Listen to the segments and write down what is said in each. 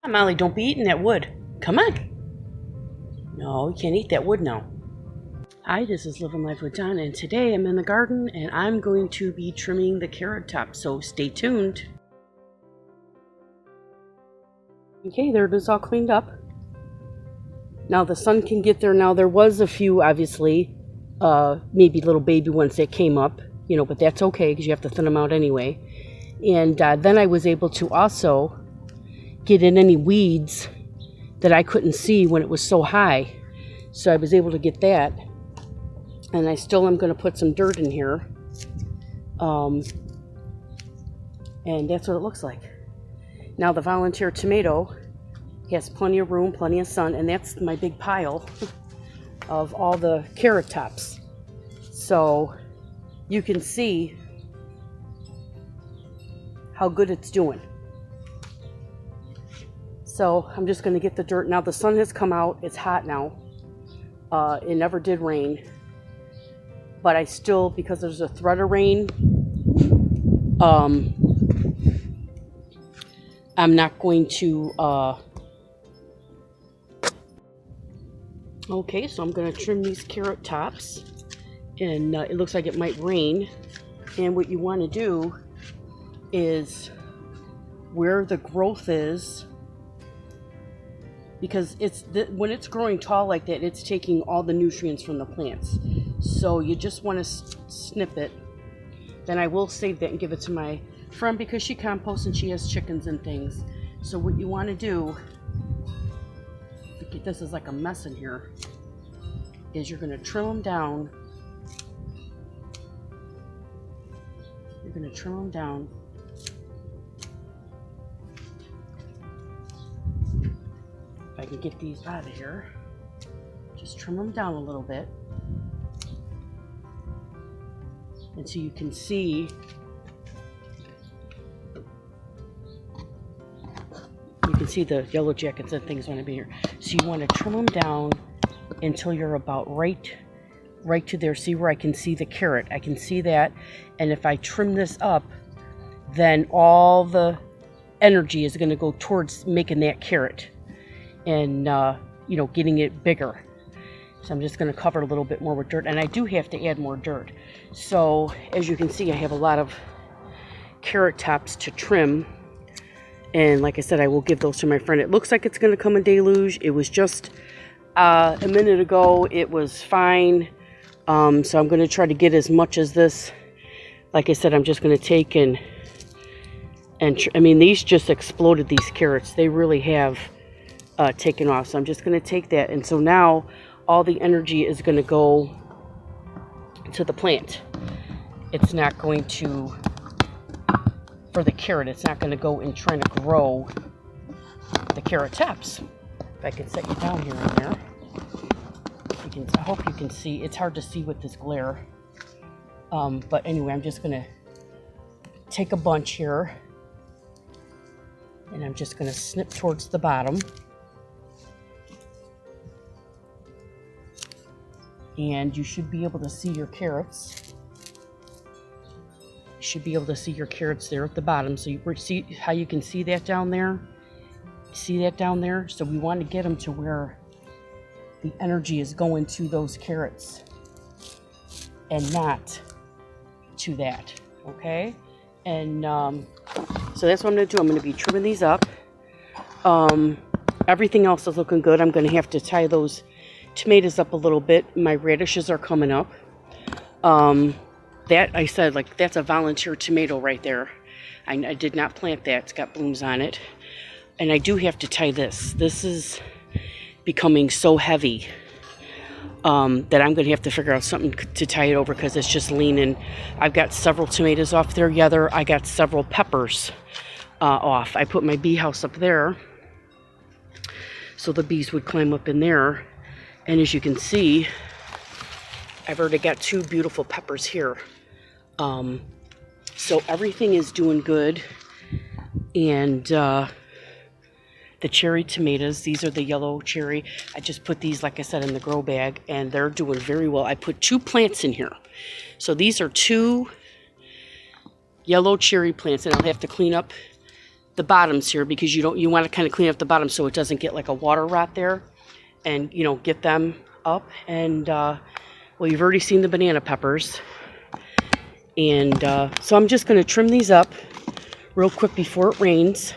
on, Molly, don't be eating that wood. Come on. No, you can't eat that wood now. Hi, this is Living Life with Donna, and today I'm in the garden and I'm going to be trimming the carrot top, so stay tuned. Okay, there it is all cleaned up. Now the sun can get there. Now there was a few, obviously, maybe little baby ones that came up, but that's okay because you have to thin them out anyway. And then I was able to also get in any weeds that I couldn't see when it was so high. So I was able to get that. And I still am going to put some dirt in here. And that's what it looks like. Now the volunteer tomato has plenty of room, plenty of sun, and that's my big pile of all the carrot tops. So you can see how good it's doing. So I'm just going to get the dirt. Now the sun has come out. It's hot now. It never did rain. But I still, because there's a threat of rain, I'm not going to, okay, so I'm going to trim these carrot tops, and it looks like it might rain, and what you want to do is where the growth is, because when it's growing tall like that, it's taking all the nutrients from the plants. So you just want to snip it. Then I will save that and give it to my friend because she composts and she has chickens and things. So what you want to do, this is like a mess in here, is you're going to trim them down. You're going to trim them down. If I can get these out of here, just trim them down a little bit. And so you can see, the yellow jackets and things want to be here. So you want to trim them down until you're about right to there. See where I can see the carrot? I can see that. And if I trim this up, then all the energy is going to go towards making that carrot and, getting it bigger. So I'm just going to cover a little bit more with dirt, and I do have to add more dirt. So as you can see, I have a lot of carrot tops to trim, and like I said, I will give those to my friend. It looks like it's going to come a deluge. It was just a minute ago. It was fine. So I'm going to try to get as much as this. Like I said, I'm just going to take these just exploded, these carrots. They really have taken off. So I'm just going to take that, and so now all the energy is going to go to the plant. It's not going to, for the carrot, it's not going to go in trying to grow the carrot tops. If I could set you down here and there. I hope you can see. It's hard to see with this glare. But anyway, I'm just going to take a bunch here. And I'm just going to snip towards the bottom. And you should be able to see your carrots. You should be able to see your carrots there at the bottom. So you see how you can see that down there? See that down there? So we want to get them to where the energy is going to those carrots and not to that, okay? And so that's what I'm going to do. I'm going to be trimming these up. Everything else is looking good. I'm going to have to tie those tomatoes up a little bit. My radishes are coming up. That I said, like, that's a volunteer tomato right there. I did not plant that. It's got blooms on it. And I do have to tie this. This is becoming so heavy that I'm going to have to figure out something to tie it over because it's just leaning. I've got several tomatoes off there. I got several peppers off. I put my bee house up there so the bees would climb up in there. And as you can see, I've already got 2 beautiful peppers here. So everything is doing good. And the cherry tomatoes, these are the yellow cherry. I just put these, like I said, in the grow bag, and they're doing very well. I put 2 plants in here. So these are 2 yellow cherry plants, and I'll have to clean up the bottoms here, because you want to kind of clean up the bottom so it doesn't get like a water rot there, and get them up. And well, you've already seen the banana peppers, and so I'm just going to trim these up real quick before it rains.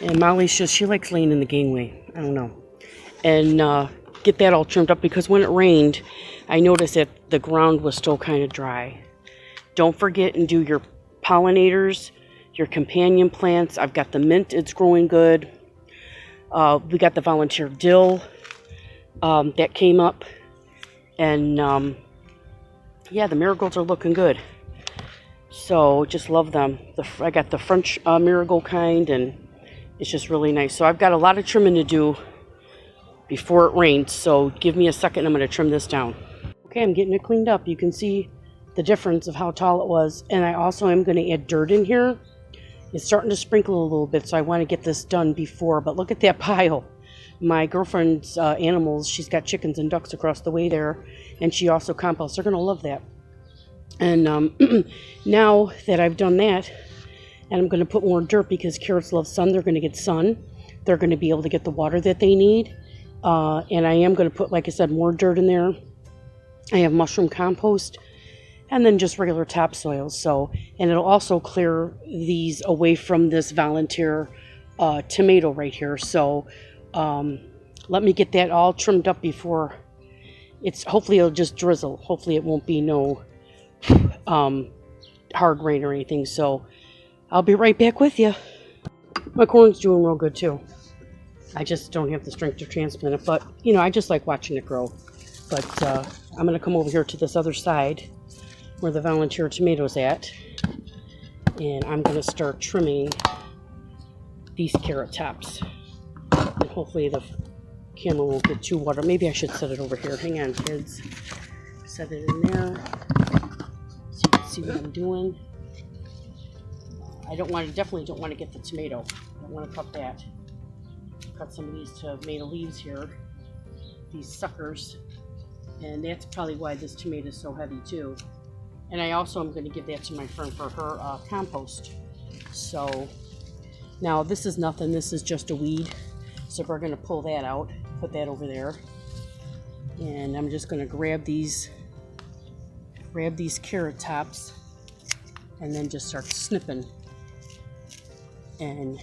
And Molly's she likes laying in the gangway, I don't know, and get that all trimmed up, because when it rained I noticed that the ground was still kind of dry. Don't forget and do your pollinators, your companion plants. I've got the mint, it's growing good. We got the volunteer dill that came up, and yeah, the marigolds are looking good. So just love them. I got the French marigold kind, and it's just really nice. So I've got a lot of trimming to do before it rains, so give me a second. I'm going to trim this down. Okay, I'm getting it cleaned up. You can see the difference of how tall it was, and I also am going to add dirt in here. It's starting to sprinkle a little bit, so I want to get this done before. But look at that pile. My girlfriend's animals, she's got chickens and ducks across the way there, and she also composts. They're going to love that. And now that I've done that, and I'm going to put more dirt, because carrots love sun. They're going to get sun. They're going to be able to get the water that they need. And I am going to put, like I said, more dirt in there. I have mushroom compost, and then just regular topsoil. So, and it'll also clear these away from this volunteer tomato right here. So let me get that all trimmed up before hopefully it'll just drizzle. Hopefully it won't be no hard rain or anything. So I'll be right back with you. My corn's doing real good too. I just don't have the strength to transplant it, but I just like watching it grow. But I'm going to come over here to this other side where the volunteer tomato's at, and I'm going to start trimming these carrot tops. And hopefully the camera won't get too water. Maybe I should set it over here. Hang on, kids. Set it in there so you can see what I'm doing. Definitely don't want to get the tomato. I don't want to cut that. Cut some of these tomato leaves here, these suckers, and that's probably why this tomato is so heavy too. And I also am going to give that to my friend for her compost. So now this is nothing, this is just a weed, so we're going to pull that out, put that over there, and I'm just going to grab these carrot tops and then just start snipping and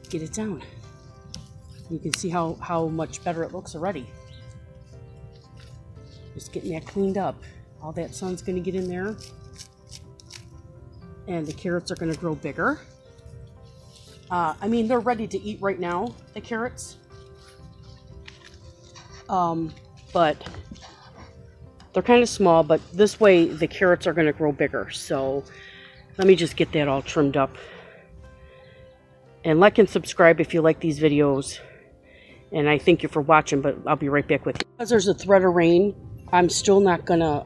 get it down. You can see how much better it looks already. Just getting that cleaned up. All that sun's going to get in there, and the carrots are going to grow bigger. I mean, they're ready to eat right now, the carrots, but they're kind of small, but this way the carrots are going to grow bigger. So let me just get that all trimmed up. And like and subscribe if you like these videos. And I thank you for watching, but I'll be right back with you. Because there's a threat of rain, I'm still not going to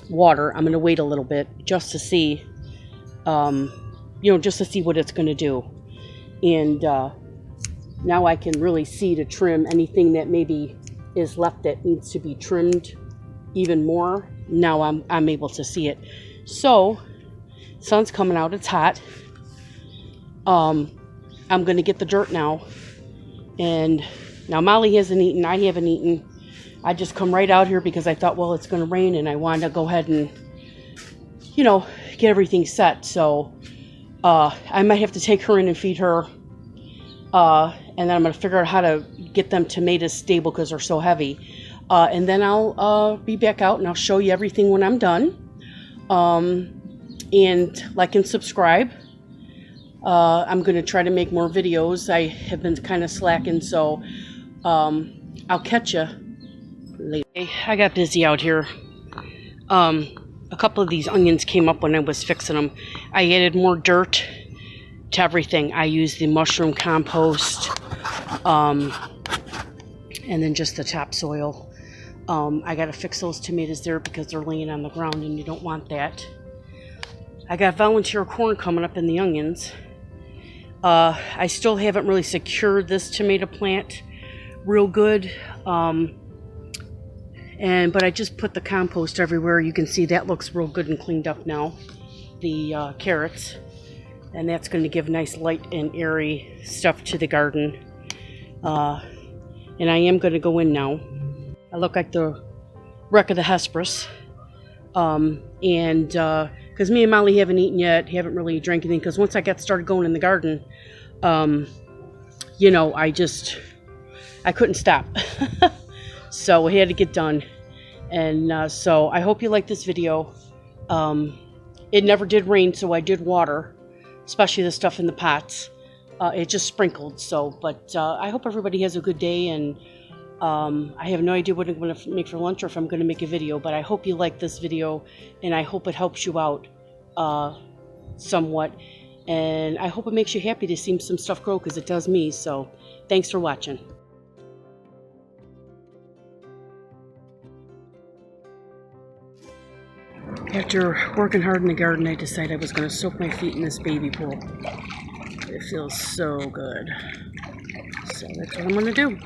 water. I'm going to wait a little bit just to see, just to see what it's going to do. And now I can really see to trim anything that maybe is left that needs to be trimmed even more. Now I'm able to see it. So, sun's coming out, it's hot. I'm going to get the dirt now. And now Molly hasn't eaten, I haven't eaten. I just come right out here because I thought, well, it's going to rain and I wanted to go ahead and, get everything set. So I might have to take her in and feed her. And then I'm going to figure out how to get them tomatoes stable because they're so heavy. And then I'll be back out and I'll show you everything when I'm done. And like and subscribe. I'm going to try to make more videos. I have been kind of slacking, so I'll catch you later. I got busy out here. A couple of these onions came up when I was fixing them. I added more dirt to everything. I used the mushroom compost and then just the topsoil. I got to fix those tomatoes there because they're laying on the ground and you don't want that. I got volunteer corn coming up in the onions. I still haven't really secured this tomato plant real good. But I just put the compost everywhere. You can see that looks real good and cleaned up now. The carrots. and that's going to give nice light and airy stuff to the garden. And I am going to go in now. I look like the wreck of the Hesperus. Because me and Molly haven't eaten yet, haven't really drank anything, because once I got started going in the garden, you know, I couldn't stop. So we had to get done. And so I hope you like this video. It never did rain, so I did water, especially the stuff in the pots. It just sprinkled, but I hope everybody has a good day, and I have no idea what I'm going to make for lunch or if I'm going to make a video, but I hope you like this video, and I hope it helps you out somewhat, and I hope it makes you happy to see some stuff grow, because it does me. So thanks for watching. After working hard in the garden, I decided I was going to soak my feet in this baby pool. It feels so good. So that's what I'm going to do.